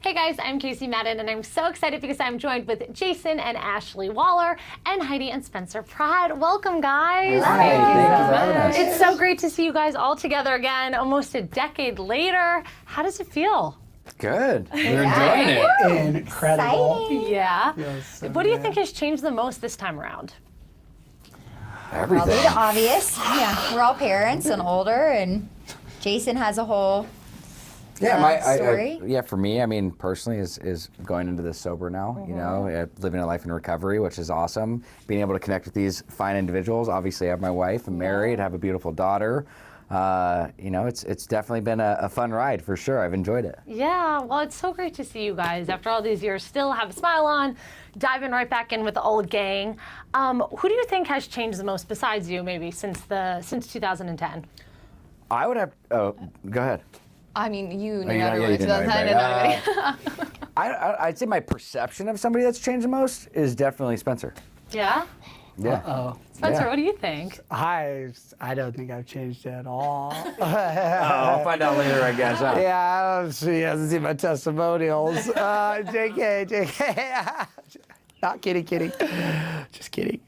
Hey guys, I'm Casey Madden, and I'm so excited because I'm joined with Jason and Ashley Waller and Heidi and Spencer Pratt. Welcome, guys. Hi. Thank you for having us. It's so great to see you guys all together again, almost a decade later. How does it feel? Good. We're enjoying it. Incredible. Exciting. Yeah. Yes, What do you think has changed the most this time around? Everything. Probably the obvious. Yeah, we're all parents and older, and Jason has a whole story. Yeah, for me, I mean, personally, is going into this sober now. You know, living a life in recovery, which is awesome. Being able to connect with these fine individuals. Obviously, I have my wife. I'm married. Have a beautiful daughter. You know, it's definitely been a fun ride for sure. I've enjoyed it. Yeah, well, it's so great to see you guys after all these years still have a smile on, diving right back in with the old gang. Who do you think has changed the most besides you, maybe since 2010? I would have. Oh, go ahead. I mean, you knew you everybody. didn't know 2010 anybody. and I'd say my perception of somebody that's changed the most is definitely Spencer. Yeah? Yeah. Oh, Spencer, Yeah. what do you think? I don't think I've changed at all. I'll find out later, I guess. Huh? Yeah, I don't see. He hasn't seen my testimonials. JK. Not kidding. Just kidding.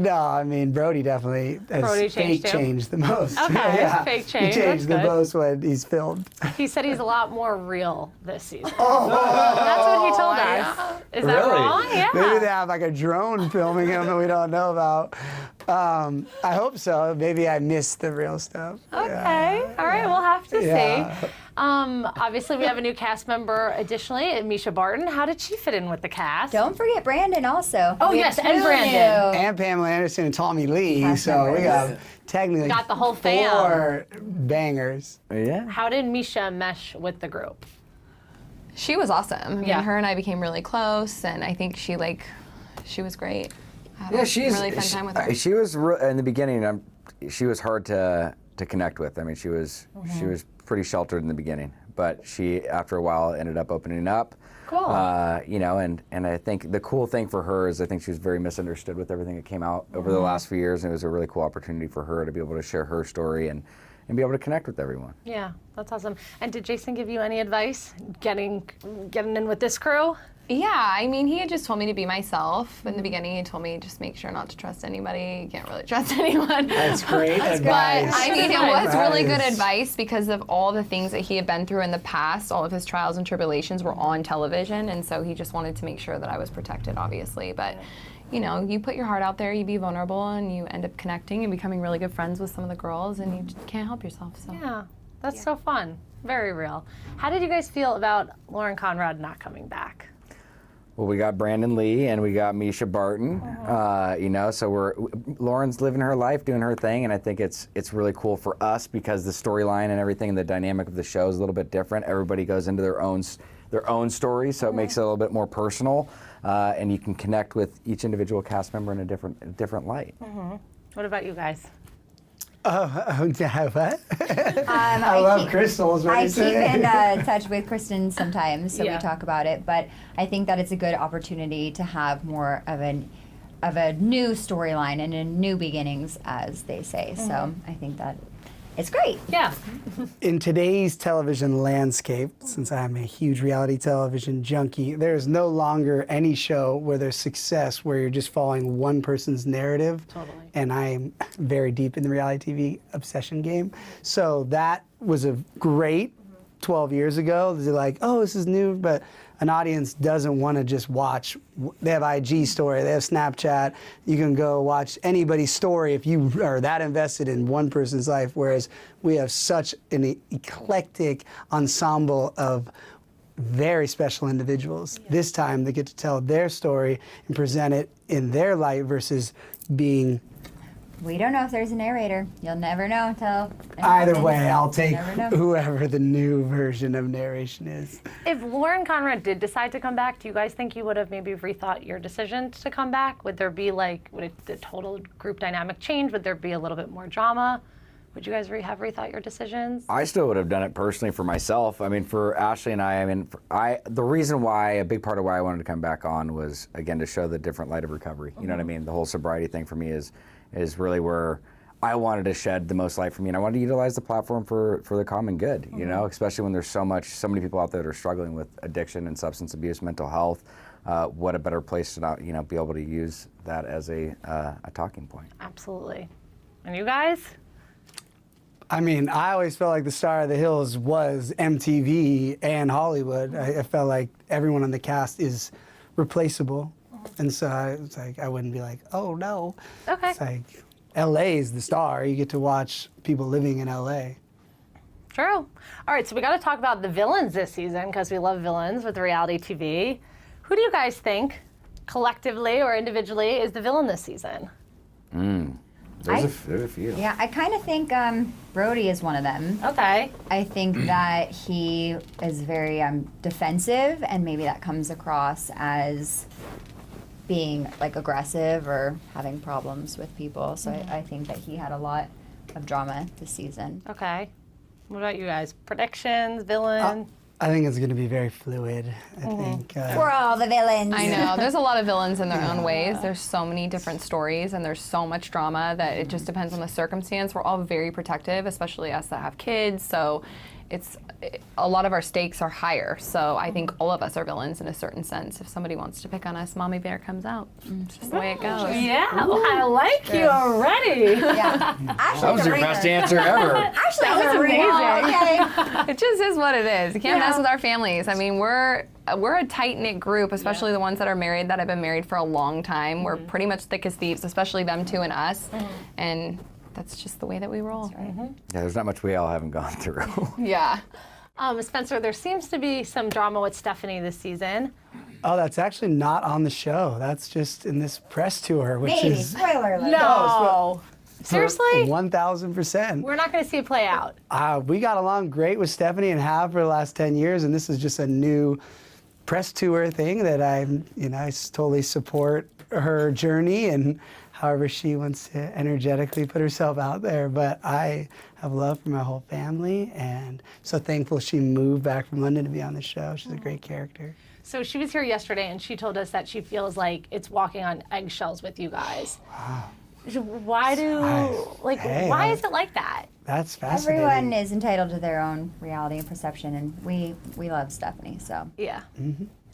No, I mean, Brody definitely has Brody fake changed too? changed the most. Okay, fake change, He changed that's the good. most when he's filmed. He said he's a lot more real this season. That's what he told us. Is that Really? wrong? Yeah. Maybe they have like a drone filming him that we don't know about. I hope so. Maybe I missed the real stuff. Okay. All right. We'll have to Yeah. see. Obviously, we have a new cast member. Additionally, Misha Barton. How did she fit in with the cast? Don't forget Brandon also. Oh, We yes, have and two Brandon. new- And Pamela Anderson and Tommy Lee. Cast So we members. got technically Got the whole fam. 4 bangers. Yeah. How did Misha mesh with the group? she was awesome. I mean, Yeah. her and I became really close, and I think she was great. I had Yeah, a she's really fun time with her. She was in the beginning. She was hard to connect with. I mean, she was pretty sheltered in the beginning, but she after a while ended up opening up. Cool. You know, and I think the cool thing for her is I think she was very misunderstood with everything that came out over the last few years, and it was a really cool opportunity for her to be able to share her story and be able to connect with everyone. Yeah, that's awesome. And did Jason give you any advice getting in with this crew? Yeah, I mean, he had just told me to be myself. In the beginning, he told me just make sure not to trust anybody. You can't really trust anyone. That's great But advice. I mean, it advice. was really good Nice. advice because of all the things that he had been through in the past. All of his trials and tribulations were on television, and so he just wanted to make sure that I was protected, obviously. But you know, you put your heart out there, you be vulnerable, and you end up connecting and becoming really good friends with some of the girls, and you just can't help yourself. So. Yeah, that's so fun. Very real. How did you guys feel about Lauren Conrad not coming back? Well, we got Brandon Lee and we got Misha Barton. You know, so Lauren's living her life, doing her thing, and I think it's really cool for us because the storyline and everything and the dynamic of the show is a little bit different. Everybody goes into their own story, so it makes it a little bit more personal, and you can connect with each individual cast member in a different light. What about you guys? What? I I love keep- Crystal's. What I you keep say? in touch with Kristen sometimes, so Yeah. we talk about it. But I think that it's a good opportunity to have more of a new storyline and a new beginnings, as they say. So I think that it's great. Yeah. In today's television landscape, since I'm a huge reality television junkie, there is no longer any show where there's success where you're just following one person's narrative. Totally. And I'm very deep in the reality TV obsession game. So that was a great 12 years ago. They're like, oh, this is new, but an audience doesn't want to just watch. They have IG story, they have Snapchat. You can go watch anybody's story if you are that invested in one person's life, whereas we have such an eclectic ensemble of very special individuals. This time they get to tell their story and present it in their light versus being. We don't know if there's a narrator. You'll never know until. Either way, I'll take Never know. whoever the new version of narration is. If Lauren Conrad did decide to come back, do you guys think you would have maybe rethought your decision to come back? Would there be would the total group dynamic change? Would there be a little bit more drama? Would you guys have rethought your decisions? I still would have done it personally for myself. I mean, for Ashley and I mean, the reason why, a big part of why I wanted to come back on was, again, to show the different light of recovery. You know what I mean? The whole sobriety thing for me is really where I wanted to shed the most light for me, and I wanted to utilize the platform for the common good, you know, especially when there's so many people out there that are struggling with addiction and substance abuse, mental health. What a better place to not, you know, be able to use that as a talking point. Absolutely. And you guys? I mean, I always felt like the Star of the Hills was MTV and Hollywood. I felt like everyone on the cast is replaceable. And so it's like, I wouldn't be like, oh no. Okay. It's like, LA is the star. You get to watch people living in LA. True. All right, so we got to talk about the villains this season because we love villains with reality TV. Who do you guys think, collectively or individually, is the villain this season? There's a few. Yeah, I kind of think Brody is one of them. Okay. I think that he is very defensive, and maybe that comes across as being like aggressive or having problems with people. So I think that he had a lot of drama this season. Okay. What about you guys? Predictions, villain? I think it's going to be very fluid. I think. We're all the villains. I know. There's a lot of villains in their own ways. There's so many different stories, and there's so much drama that it just depends on the circumstance. We're all very protective, especially us that have kids. So a lot of our stakes are higher. So I think all of us are villains in a certain sense. If somebody wants to pick on us, Mommy Bear comes out. It's just the way it goes. Yeah, I like you already. Yeah. That was your best answer ever. Actually, That was amazing. Okay. It just is what it is. You can't mess with our families. I mean, we're a tight-knit group, especially the ones that are married, that have been married for a long time. We're pretty much thick as thieves, especially them two and us. And that's just the way that we roll. Yeah, there's not much we all haven't gone through. Yeah. Spencer, there seems to be some drama with Stephanie this season. Oh, that's actually not on the show. That's just in this press tour, which Maybe. is Spoiler alert. No. Seriously? 1,000%. We're not going to see it play out. We got along great with Stephanie and have for the last 10 years, and this is just a new press tour thing that I totally support her journey and however she wants to energetically put herself out there. But I have love for my whole family, and so thankful she moved back from London to be on the show. She's a great character. So she was here yesterday, and she told us that she feels like it's walking on eggshells with you guys. Wow. Why why is it like that? That's fascinating. Everyone is entitled to their own reality and perception, and we love Stephanie, so Yeah.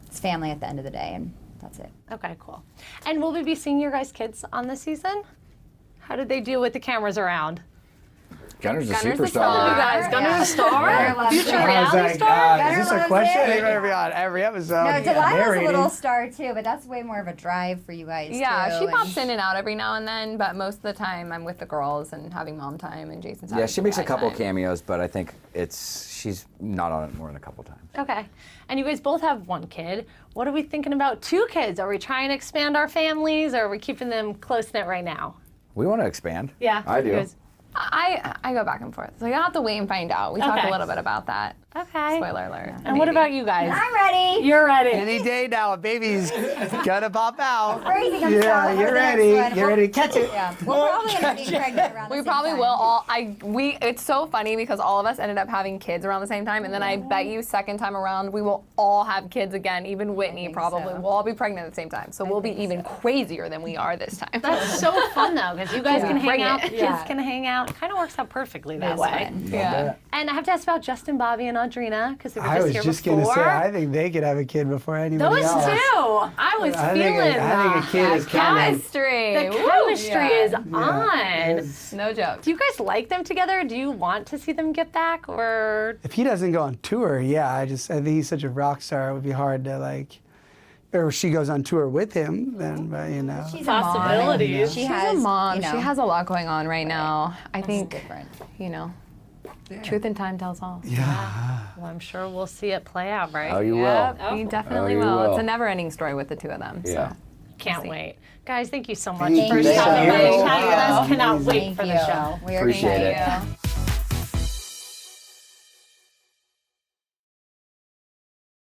it's family at the end of the day, and that's it. Okay, cool. And will we be seeing your guys' kids on this season? How did they deal with the cameras around? Gunner's a Gunner's a superstar. star. You guys, Gunner's a star? Future I was reality like, star? is this a loves question? it. They better be on every episode. No, Their Delilah's a little ratings. star too, but that's way more of a drive for you guys. Yeah, too, she and- pops in and out every now and then, but most of the time I'm with the girls and having mom time, and Jason's having Yeah, she makes a dad couple time. cameos, but I think she's not on it more than a couple times. Okay. And you guys both have one kid. What are we thinking about 2 kids? Are we trying to expand our families, or are we keeping them close-knit right now? We want to expand. Yeah. I you do. guys- I go back and forth, so you'll have to wait and find out. We talked Okay. a little bit about that. Okay. Spoiler alert. And what Maybe. about you guys? I'm ready. You're ready. Any day now, a baby's gonna pop out. Crazy comes Yeah, out you're over the next ready. one. You're ready to catch it. Yeah, we're probably gonna be pregnant around the We same probably time. will all. It's so funny because all of us ended up having kids around the same time, and then I bet you second time around we will all have kids again. Even Whitney think probably. so. We'll all be pregnant at the same time, so we'll be even crazier than we are this time. That's so fun though, because you guys can hang Bring out, it. the kids can hang out. It kind of works out perfectly that It's way. fun. Yeah. And I have to ask about Justin, Bobby, and Audrina because they were I just was here just before. gonna say, I think they could have a kid before anybody Those else. two, I was I feeling think a kid is kind of. Chemistry. the Woo. chemistry Yeah. is on. No joke. Do you guys like them together? Do you want to see them get back, or If he doesn't go on tour, yeah, I think he's such a rock star. It would be hard to like, or she goes on tour with him, then, but you know. She's a mom, and Possibilities. She She's has, a mom. you know, She has a lot going on right now. I think, different. you know, truth in time tells all. well, I'm sure we'll see it play out, right? Oh, you Yep, will. you definitely you will. will. It's a never-ending story with the two of them. Yeah. So. Can't see. wait. Guys, thank you so much Thank for you. stopping by Thank and you. chatting with us. Cannot wait Thank for you. the show. We are Appreciate gonna it.